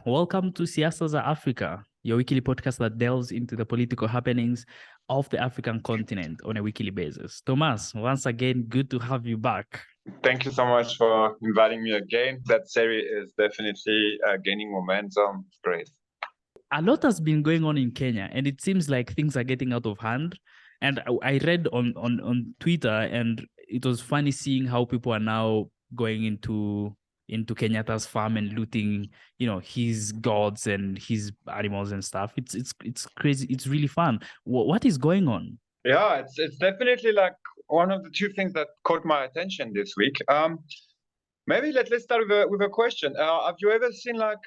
Welcome to Siasa Africa, your weekly podcast that delves into the political happenings of the African continent on a weekly basis. Thomas, once again, good to have you back. Thank you so much for inviting me again. That series is definitely gaining momentum. Great. A lot has been going on in Kenya, and it seems like things are getting out of hand. And I read on Twitter, and it was funny seeing how people are now going into Kenyatta's farm and looting, his gods and his animals and stuff. It's crazy. It's really fun. What is going on? Yeah, it's definitely like one of the two things that caught my attention this week. Maybe let's start with a question. Have you ever seen like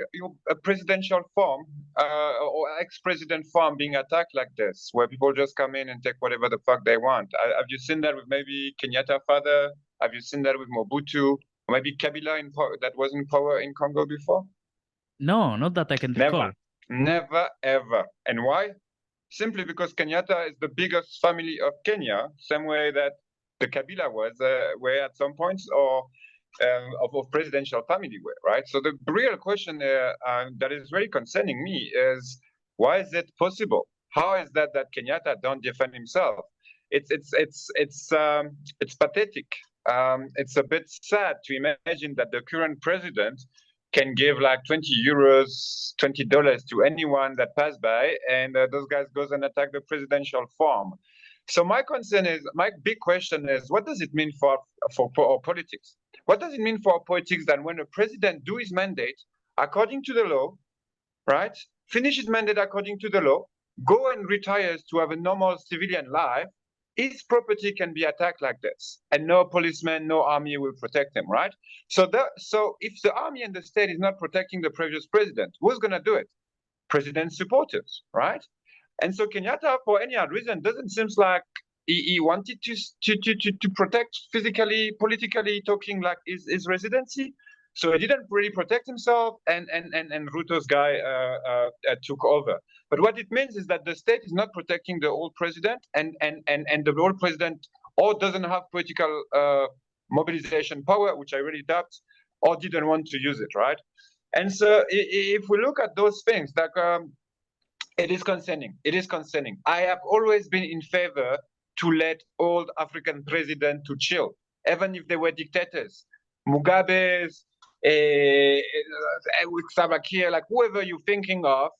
a presidential farm or ex-president farm being attacked like this, where people just come in and take whatever the fuck they want? Have you seen that with maybe Kenyatta father? Have you seen that with Mobutu? Or maybe Kabila that was in power in Congo before? No, not that I can recall. Never, ever. And why? Simply because Kenyatta is the biggest family of Kenya, same way that the Kabila were at some points, or of presidential family were, right? So the real question that is very concerning me is, why is it possible? How is that Kenyatta don't defend himself? It's pathetic. It's a bit sad to imagine that the current president can give like 20 euros, $20 to anyone that pass by, and those guys goes and attack the presidential farm. So my big question is, what does it mean for our politics? What does it mean for our politics that when a president do his mandate according to the law, right, finish his mandate according to the law, go and retires to have a normal civilian life, his property can be attacked like this, and no policeman, no army will protect him, right? So if the army and the state is not protecting the previous president, who's going to do it? President's supporters, right? And so Kenyatta, for any odd reason, doesn't seem like he wanted to protect physically, politically talking, like his residency. So he didn't really protect himself, and Ruto's guy took over. But what it means is that the state is not protecting the old president, and the old president or doesn't have political mobilization power, which I really doubt, or didn't want to use it, right? And so if we look at those things, like it is concerning. It is concerning. I have always been in favor to let old African presidents to chill, even if they were dictators. Mugabe's, Sabakir, like whoever you're thinking of,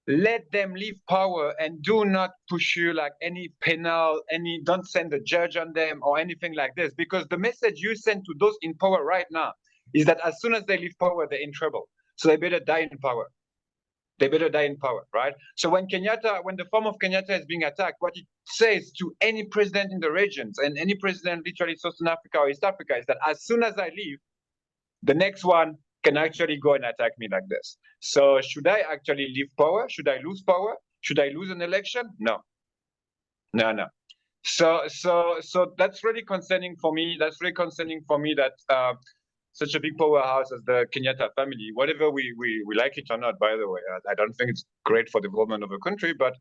let them leave power and do not pursue like any penal, don't send a judge on them or anything like this, because the message you send to those in power right now is that as soon as they leave power, they're in trouble. So they better die in power. They better die in power, right? So when the farm of Kenyatta is being attacked, what it says to any president in the regions and any president literally Southern Africa or East Africa is that as soon as I leave, the next one can actually go and attack me like this. So should I actually leave power? Should I lose power? Should I lose an election? No. So that's really concerning for me. That's really concerning for me that such a big powerhouse as the Kenyatta family, whatever we like it or not, by the way, I don't think it's great for the development of a country, but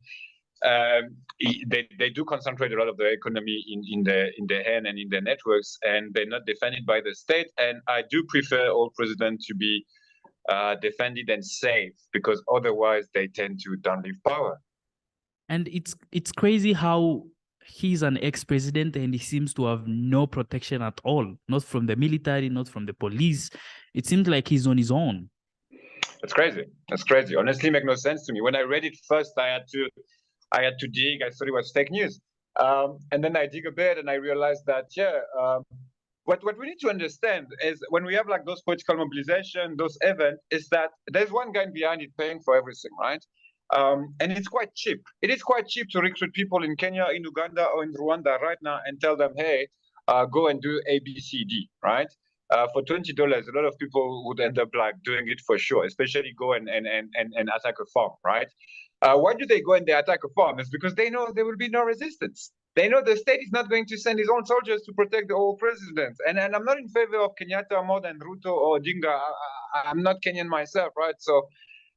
they do concentrate a lot of the economy in their hand and in their networks, and they're not defended by the state. And I do prefer all presidents to be defended and safe, because otherwise they tend to don't leave power. And it's crazy how he's an ex-president and he seems to have no protection at all, not from the military, not from the police. It seems like he's on his own. That's crazy. That's crazy. Honestly, it makes no sense to me. When I read it first, I had to dig. I thought it was fake news. And then I dig a bit and I realized that, what we need to understand is when we have like those political mobilization, those events, is that there's one guy behind it paying for everything, right? And it's quite cheap. It is quite cheap to recruit people in Kenya, in Uganda, or in Rwanda right now and tell them, hey, go and do A, B, C, D, right? For $20, a lot of people would end up like doing it for sure, especially go and attack a farm, right? Why do they go and they attack a farm? It's because they know there will be no resistance. They know the state is not going to send his own soldiers to protect the old president. And I'm not in favor of Kenyatta more than Ruto or Odinga. I'm not Kenyan myself, right? So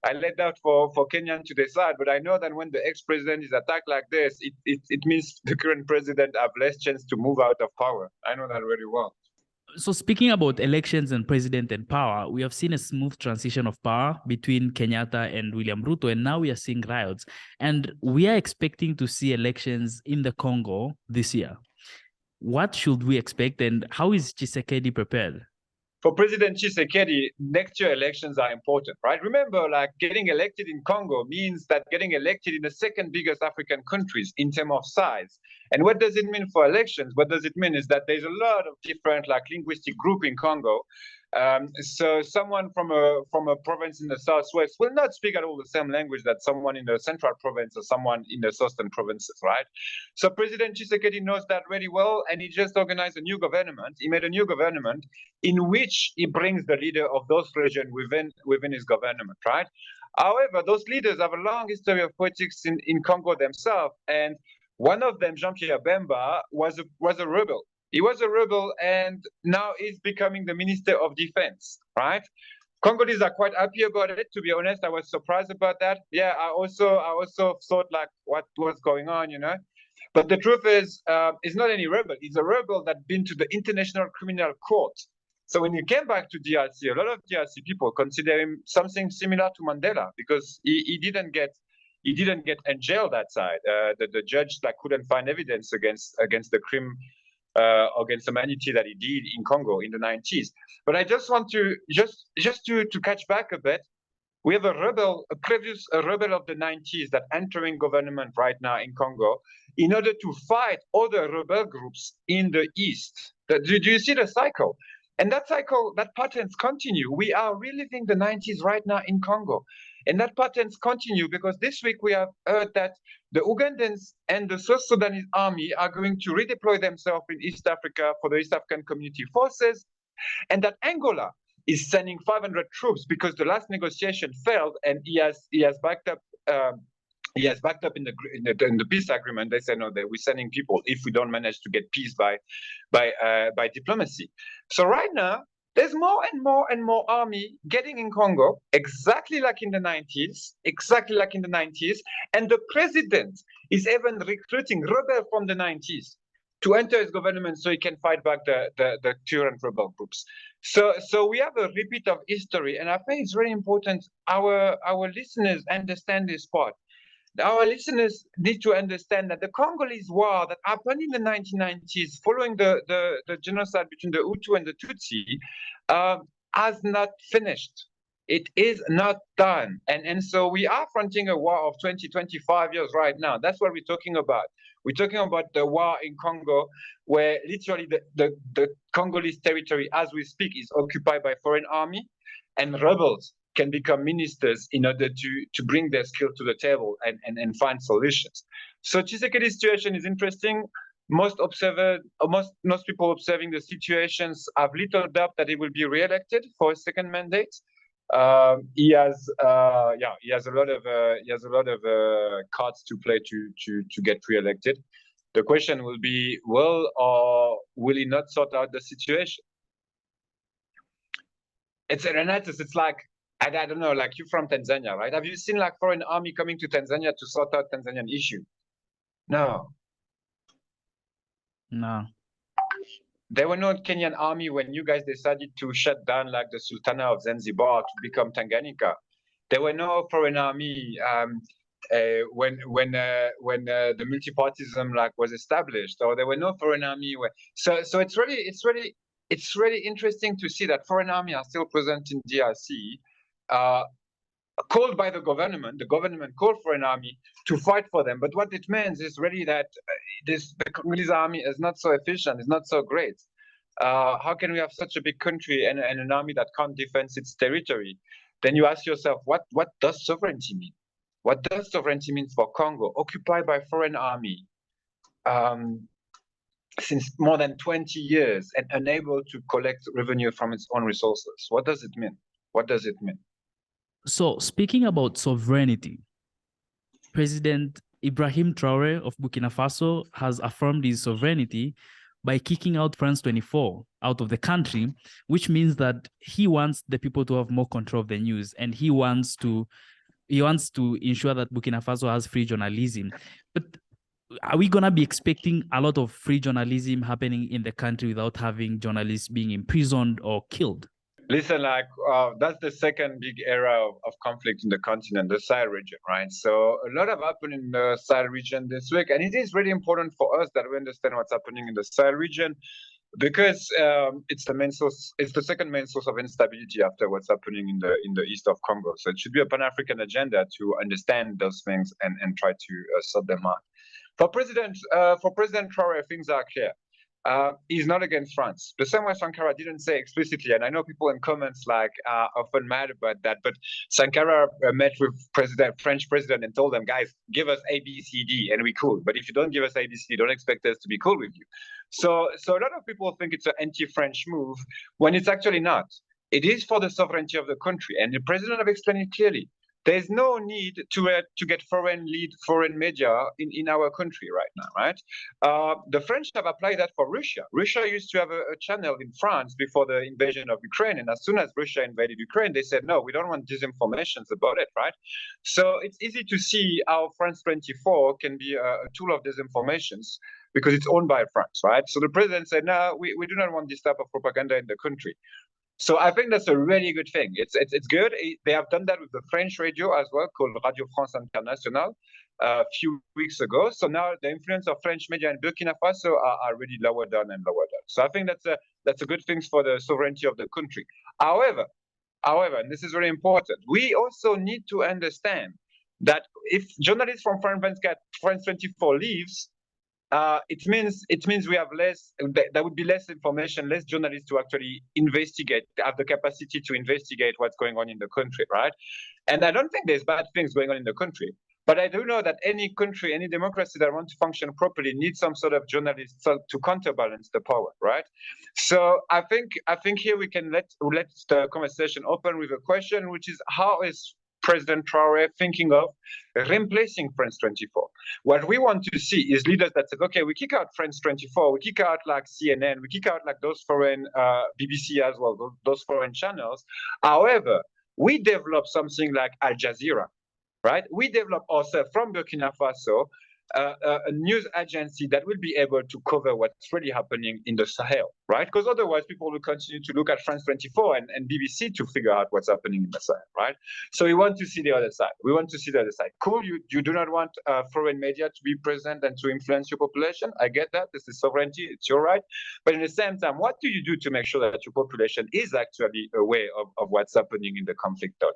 I let that for Kenyan to decide, but I know that when the ex-president is attacked like this, it means the current president have less chance to move out of power. I know that really well. So speaking about elections and president and power, we have seen a smooth transition of power between Kenyatta and William Ruto, and now we are seeing riots. And we are expecting to see elections in the Congo this year. What should we expect, and how is Tshisekedi prepared? For President Tshisekedi, next year elections are important, right? Remember, like getting elected in Congo means that getting elected in the second biggest African countries in terms of size. And what does it mean for elections? What does it mean is that there's a lot of different like linguistic group in Congo. So someone from a province in the southwest will not speak at all the same language that someone in the central province or someone in the southern provinces, right? So President Tshisekedi knows that really well, and he just organized a new government. He made a new government in which he brings the leader of those regions within his government, right? However, those leaders have a long history of politics in Congo themselves, and one of them, Jean-Pierre Bemba, was a rebel. He was a rebel, and now he's becoming the Minister of Defense, right? Congolese are quite happy about it. To be honest, I was surprised about that. Yeah, I also thought like, what was going on, you know? But the truth is, he's not any rebel. He's a rebel that's been to the International Criminal Court. So when he came back to DRC, a lot of DRC people consider him something similar to Mandela because he didn't get in jail that side. The judge like couldn't find evidence against the crime against humanity that he did in Congo in the 90s. But I just want to to catch back a bit. We have a rebel of the 90s that entering government right now in Congo in order to fight other rebel groups in the east. Do you see the cycle? And that cycle, that patterns continue. We are reliving the 90s right now in Congo. And that patterns continue because this week we have heard that the Ugandans and the South Sudanese army are going to redeploy themselves in East Africa for the East African Community Forces, and that Angola is sending 500 troops because the last negotiation failed, and he has backed up. He has backed up in the peace agreement. They said no, we're sending people if we don't manage to get peace by diplomacy. So right now there's more and more and more army getting in Congo, exactly like in the 90s, and the president is even recruiting rebels from the 90s to enter his government so he can fight back the current rebel groups. So we have a repeat of history, and I think it's really important our listeners understand this part. Our listeners need to understand that the Congolese war that happened in the 1990s, following the genocide between the Hutu and the Tutsi, has not finished. It is not done. And so we are fronting a war of 25 years right now. That's what we're talking about. We're talking about the war in Congo, where literally the Congolese territory, as we speak, is occupied by foreign army, and rebels can become ministers in order to bring their skill to the table and find solutions. So Tshisekedi's situation is interesting. Most people observing the situations have little doubt that he will be re-elected for a second mandate. He has a lot of cards to play to get re-elected. The question will be, will he not sort out the situation? It's Renatus. It's like, I don't know, like you from Tanzania, right? Have you seen like foreign army coming to Tanzania to sort out Tanzanian issue? No. There were no Kenyan army when you guys decided to shut down like the Sultana of Zanzibar to become Tanganyika. There were no foreign army when the multipartism like was established, or there were no foreign army. So it's really interesting to see that foreign army are still present in DRC. Called by the government called for an army to fight for them. But what it means is really that the Congolese army is not so efficient, is not so great. How can we have such a big country and an army that can't defend its territory? Then you ask yourself, what does sovereignty mean? What does sovereignty mean for Congo, occupied by foreign army since more than 20 years and unable to collect revenue from its own resources? What does it mean? What does it mean? So speaking about sovereignty, President Ibrahim Traore of Burkina Faso has affirmed his sovereignty by kicking out France 24 out of the country, which means that he wants the people to have more control of the news, and he wants to ensure that Burkina Faso has free journalism. But are we gonna be expecting a lot of free journalism happening in the country without having journalists being imprisoned or killed? Listen, that's the second big area of conflict in the continent, the Sahel region, right? So a lot have happened in the Sahel region this week, and it is really important for us that we understand what's happening in the Sahel region, because it's the second main source of instability after what's happening in the east of Congo. So it should be a Pan-African agenda to understand those things and try to sort them out. For President Traore, things are clear. He's not against France. The same way Sankara didn't say explicitly, and I know people in comments are often mad about that, but Sankara met with French president and told them, guys, give us A, B, C, D, and we're cool. But if you don't give us A, B, C, D, don't expect us to be cool with you. So a lot of people think it's an anti-French move when it's actually not. It is for the sovereignty of the country, and the president have explained it clearly. There's no need to get foreign media in our country right now, right? The French have applied that for Russia. Russia used to have a channel in France before the invasion of Ukraine, and as soon as Russia invaded Ukraine, they said, no, we don't want disinformations about it, right? So it's easy to see how France 24 can be a tool of disinformations because it's owned by France, right? So the president said, no, we do not want this type of propaganda in the country. So I think that's a really good thing. It's good. They have done that with the French radio as well, called Radio France Internationale, a few weeks ago. So now the influence of French media in Burkina Faso are really lower down and lower down. So I think that's a good thing for the sovereignty of the country. However, and this is very important, we also need to understand that if journalists from France 24 leaves, it means we have less. There would be less information, less journalists to actually investigate, have the capacity to investigate what's going on in the country, right? And I don't think there's bad things going on in the country, but I do know that any country, any democracy that wants to function properly needs some sort of journalists to counterbalance the power, right? So I think here we can let the conversation open with a question, which is how is President Traore thinking of replacing France 24. What we want to see is leaders that said, okay, we kick out France 24, we kick out like CNN, we kick out like those foreign BBC as well, those foreign channels. However, we develop something like Al Jazeera, right? We develop ourselves from Burkina Faso a news agency that will be able to cover what's really happening in the Sahel, right? Because otherwise people will continue to look at France 24 and BBC to figure out what's happening in the Sahel, right? So we want to see the other side. We want to see the other side. Cool, you do not want foreign media to be present and to influence your population. I get that. This is sovereignty. It's your right. But at the same time, what do you do to make sure that your population is actually aware of what's happening in the conflict zone?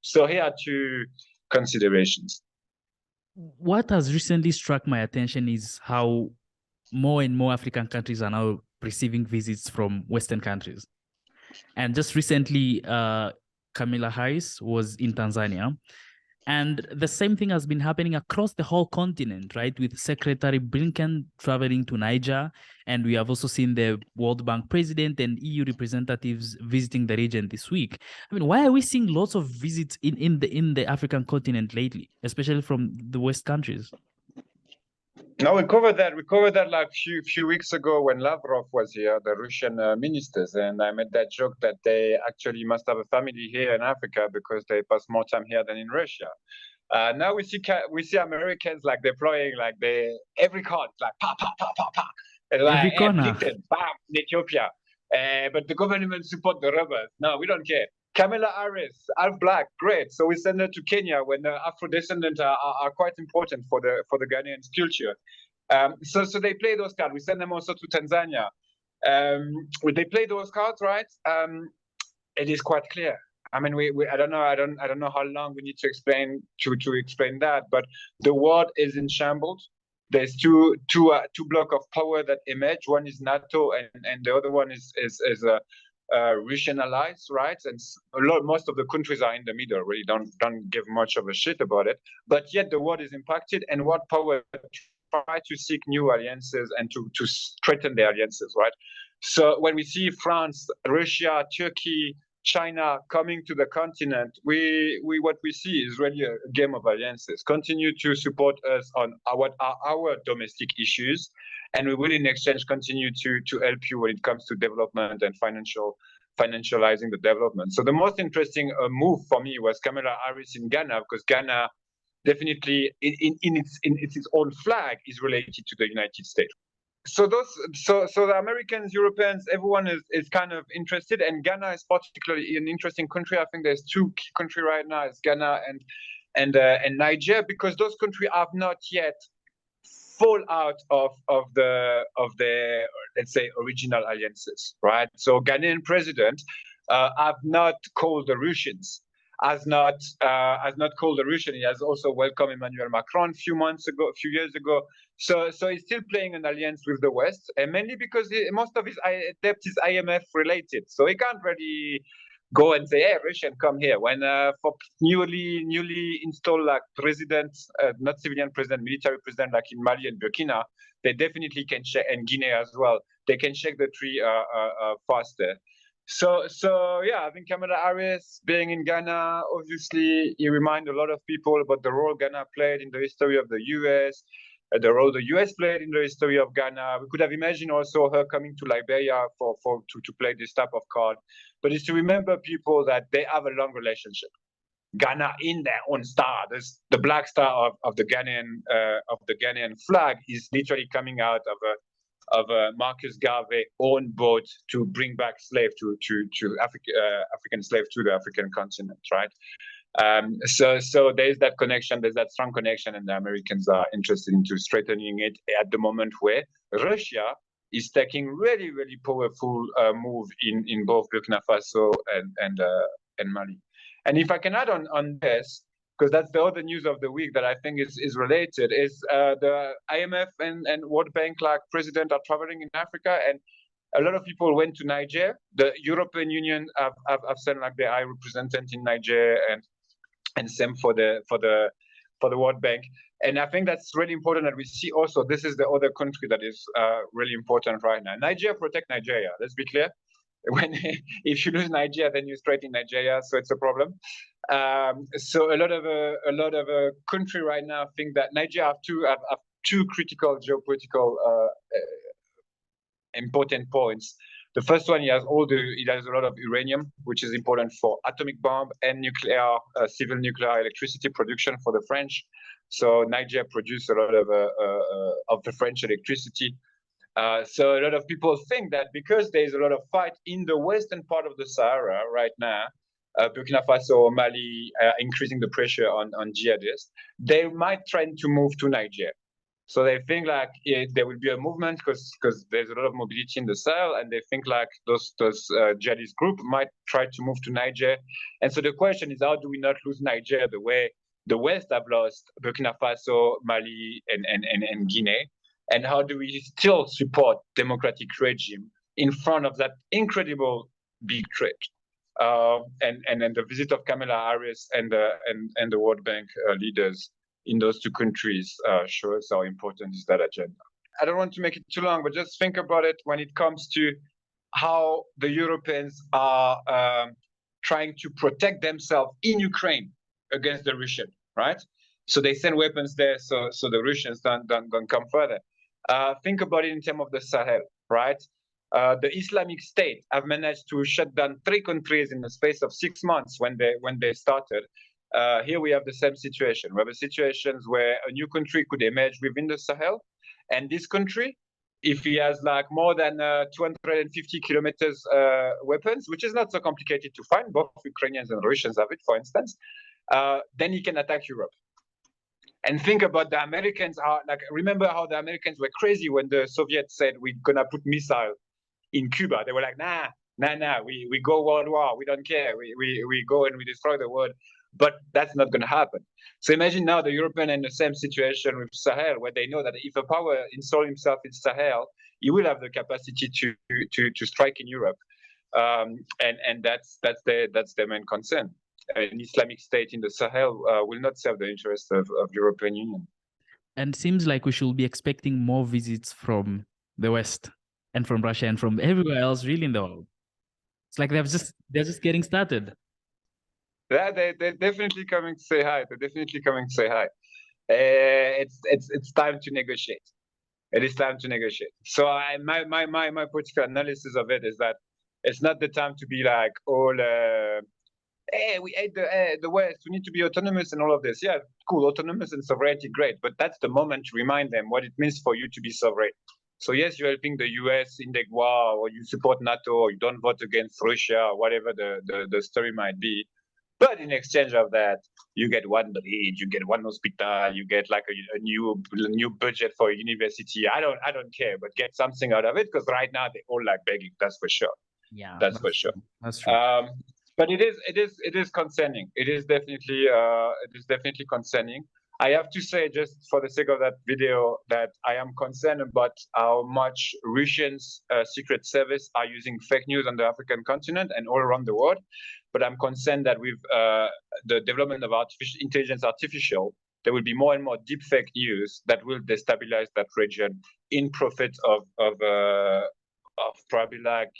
So here are two considerations. What has recently struck my attention is how more and more African countries are now receiving visits from Western countries. And just recently, Kamala Harris was in Tanzania. And the same thing has been happening across the whole continent, right? With Secretary Blinken traveling to Niger. And we have also seen the World Bank president and EU representatives visiting the region this week. I mean, why are we seeing lots of visits in the African continent lately, especially from the West countries? No, we covered that like few weeks ago when Lavrov was here, the Russian ministers, and I made that joke that they actually must have a family here in Africa because they pass more time here than in Russia. Now we see Americans like deploying like every card like pa pa pa pa pa, and like Blinken, bam, in Ethiopia. But the government support the rebels. No, we don't care. Kamala Harris, half black, great. So we send her to Kenya when Afro descendants are quite important for the Ghanaian culture. So they play those cards. We send them also to Tanzania. They play those cards, right? It is quite clear. I mean, I don't know how long we need to explain that, but the world is in shambles. There's two blocks of power that emerge. One is NATO, and the other one is Russian allies, right? And most of the countries are in the middle, really don't give much of a shit about it. But yet the world is impacted, and what power try to seek new alliances and to strengthen the alliances, right? So when we see France, Russia, Turkey, China coming to the continent, what we see is really a game of alliances. Continue to support us on what are our domestic issues, and we will in exchange continue to help you when it comes to development and financializing the development. So the most interesting move for me was Kamala Harris in Ghana, because Ghana definitely in its own flag is related to the United States. So the Americans, Europeans, everyone is kind of interested, and Ghana is particularly an interesting country. I think there's two key countries right now: it's Ghana and Niger, because those countries have not yet fall out of their, let's say, original alliances, right? So Ghanaian president have not called the Russians, has not called the Russian. He has also welcomed Emmanuel Macron a few years ago. So he's still playing an alliance with the West, and mainly because most of his debt is IMF related. So he can't really go and say, "Hey, Russian, come here." When for newly installed like president, not civilian president, military president, like in Mali and Burkina, they definitely can check, and Guinea as well. They can check the tree faster. So yeah, I think Kamala Harris being in Ghana, obviously, he reminds a lot of people about the role Ghana played in the history of the US, the role the US played in the history of Ghana. We could have imagined also her coming to Liberia to play this type of card. But it's to remember people that they have a long relationship. Ghana in their own star. There's the black star of the Ghanaian flag is literally coming out of a Marcus Garvey own boat to bring back slave to African slave to the African continent, right? So there's that connection, there's that strong connection, and the Americans are interested into strengthening it at the moment where Russia is taking really, really powerful move in both Burkina Faso and Mali. And if I can add on this, because that's the other news of the week that I think is related, is the IMF and World Bank like president are traveling in Africa, and a lot of people went to Niger. The European Union have sent like their high representative in Niger, and same for the World Bank. And I think that's really important that we see also this is the other country that is really important right now. Niger protect Nigeria. Let's be clear. When if you lose Nigeria, then you're straight in Nigeria, so it's a problem. So a lot of country right now think that Nigeria have two critical geopolitical important points. The first one, it has a lot of uranium, which is important for atomic bomb and nuclear, civil nuclear electricity production for the French. So Niger produces a lot of the French electricity. So a lot of people think that because there's a lot of fight in the western part of the Sahara right now, Burkina Faso, Mali, increasing the pressure on jihadists, they might try to move to Niger. So they think like there will be a movement because there's a lot of mobility in the Sahel, and they think like those jihadist group might try to move to Niger. And so the question is, how do we not lose Niger the way the West have lost Burkina Faso, Mali, and Guinea? And how do we still support democratic regime in front of that incredible big threat? And then the visit of Kamala Harris and the World Bank leaders in those two countries shows how important is that agenda. I don't want to make it too long, but just think about it when it comes to how the Europeans are trying to protect themselves in Ukraine against the Russian, right? So they send weapons there, so the Russians don't come further. Think about it in terms of the Sahel, right? The Islamic State have managed to shut down 3 countries in the space of 6 months when they started. Here we have the same situation. We have situations where a new country could emerge within the Sahel, and this country, if he has like more than 250 kilometers weapons, which is not so complicated to find, both Ukrainians and Russians have it, for instance, then he can attack Europe. And think about the Americans. Remember how the Americans were crazy when the Soviets said we're gonna put missile in Cuba. They were like, nah, we go world war. We don't care. We go and we destroy the world. But that's not gonna happen. So imagine now the European in the same situation with Sahel, where they know that if a power install himself in Sahel, he will have the capacity to strike in Europe, and that's their main concern. An Islamic State in the Sahel will not serve the interests of European Union. And seems like we should be expecting more visits from the West and from Russia and from everywhere else really in the world. It's like they're just getting started. Yeah, they're definitely coming to say hi. They're definitely coming to say hi. It's time to negotiate. It is time to negotiate. So my political analysis of it is that it's not the time to be like all hey, we hate the West, we need to be autonomous and all of this. Yeah, cool, autonomous and sovereignty, great. But that's the moment to remind them what it means for you to be sovereign. So yes, you're helping the US in the war, or you support NATO, or you don't vote against Russia, or whatever the story might be. But in exchange of that, you get one bridge, you get one hospital, you get like a new budget for a university. I don't care, but get something out of it, because right now they all like begging. That's for sure. Yeah, That's for sure. true. That's true. But it is concerning. It is definitely concerning. I have to say, just for the sake of that video, that I am concerned about how much Russians' secret service are using fake news on the African continent and all around the world. But I'm concerned that with the development of artificial, there will be more and more deep fake news that will destabilize that region in profit of probably like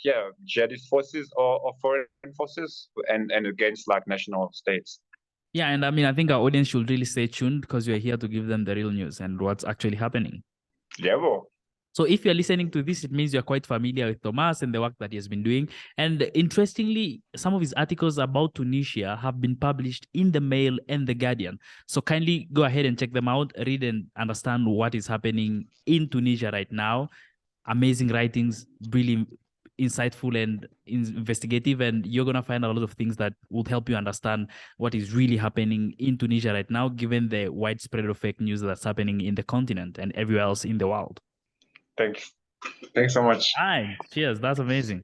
jihadist forces or foreign forces and against like national states. Yeah, and I mean, I think our audience should really stay tuned, because we're here to give them the real news and what's actually happening. Yeah, well. So if you're listening to this, it means you're quite familiar with Thomas and the work that he has been doing. And interestingly, some of his articles about Tunisia have been published in the Mail and the Guardian. So kindly go ahead and check them out, read and understand what is happening in Tunisia right now. Amazing writings, really insightful and investigative, and you're going to find a lot of things that would help you understand what is really happening in Tunisia right now, given the widespread of fake news that's happening in the continent and everywhere else in the world. Thanks so much. Hi, cheers. That's amazing.